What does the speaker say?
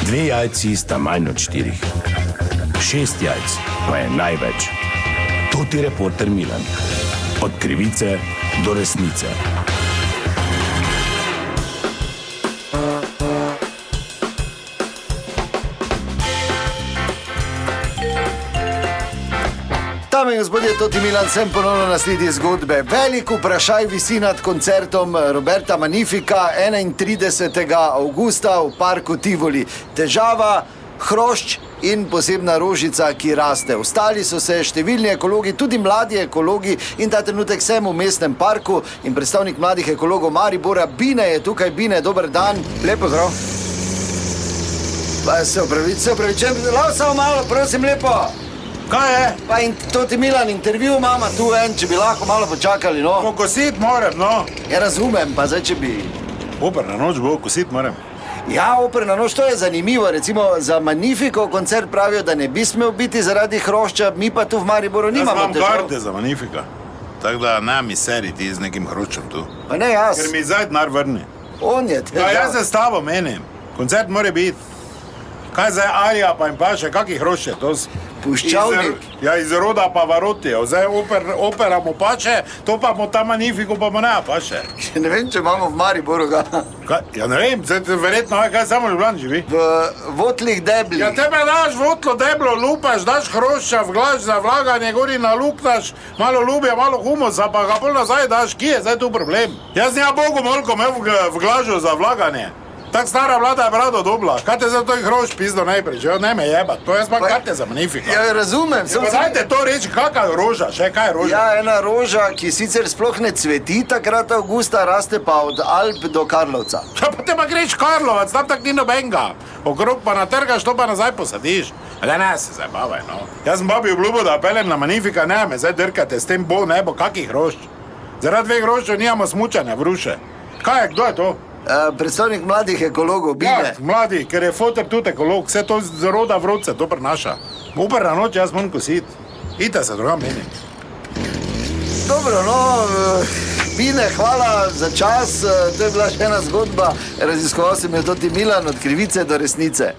2 jajci sta manj od 4. 6 jajc pa je največ. To ti reporter Milan. Od krivice do resnice. Dame in gospodje, toti Milan, sem ponovno na sledi zgodbe. Velik vprašaj visi nad koncertom Roberta Magnifika 31. avgusta v parku Tivoli. Težava, hrošč in posebna rožica, ki raste. Ostali so se številni ekologi, tudi mladi ekologi, in ta trenutek sem v mestnem parku in predstavnik mladih ekologov Maribora, Bine je tukaj. Bine, dober dan. Lep pozdrav. Pa se opravičujem, samo malo, prosim, lepo. Kaj je? Pa in toti Milan, intervju imamo tu če bi lahko malo počakali, no. Kosit moram, no. Ja, razumem, pa zdaj, če bi... Operna noč bo, kosit moram. Ja, operna noč, to je zanimivo. Recimo za Magnifikov koncert pravijo, da ne bi smel biti zaradi hrošča, mi pa tu v Mariboru nimamo težav. Jaz imam karte za Magnifika, tako da ne mi seriti z nekim hroščem tu. Pa ne jaz. Ker mi zdaj denar vrni. On je težav. Ja, jaz se s tabo menim. Koncert mora biti. Kaj zdaj Arija pa in paše, kakih hrošče to? Puščavnik. Ja, iz roda Pavarotijev. Zdaj opera mu paše, to pa mu ta Magnifiku pa mu ne paše. Ne vem, če imamo v Mariboru ga. Ja ne vem, verjetno je, kaj samo Ljubljan živi. V votlih deblih. Ja tebe daš votlo deblo, lupaš, daš hrošča v glaž za vlaganje, gori naluknaš, malo ljubja, malo humusa, pa ga pol nazaj daš, kje je zdaj tu problem? Jaz nja Bogu molko imel v glažu za vlaganje. Tak stara vlada je brado dobla. Kaj te za to hrošč pizdo najprej, že ne me jebat. To jaz pa karte za Magnifika. Ja, razumem. Ja, pa dajte to reči, kakva je roža, še kaj je roža? Ja, ena roža, ki sicer sploh ne cveti takrat avgusta, raste pa od Alp do Karlovca. Ja, pa te pa greš Karlovac, tam tak ni nobenga. Okrog pa natrgaš, to pa nazaj posadiš. Ale ne se zabavaj, no. Jaz sem babi obljubil, da pelem na Magnifika, ne me zdaj drkate, s tem bo nebo, kakih hrošč. Zaradi 2 hroščev nijamo smučanja v ruše. Kaj je, kdo je to? Predstavnik mladih ekologov, Bine. Ja, mladi, ker je foter tudi ekolog, vse to z roda v roce, to prenaša. Operna noč, jaz moram kosit. Ite se drugam menim. Dobro, no, Bine, hvala za čas. To je bila še ena zgodba. Raziskoval sem jo toti Milan, od krivice do resnice.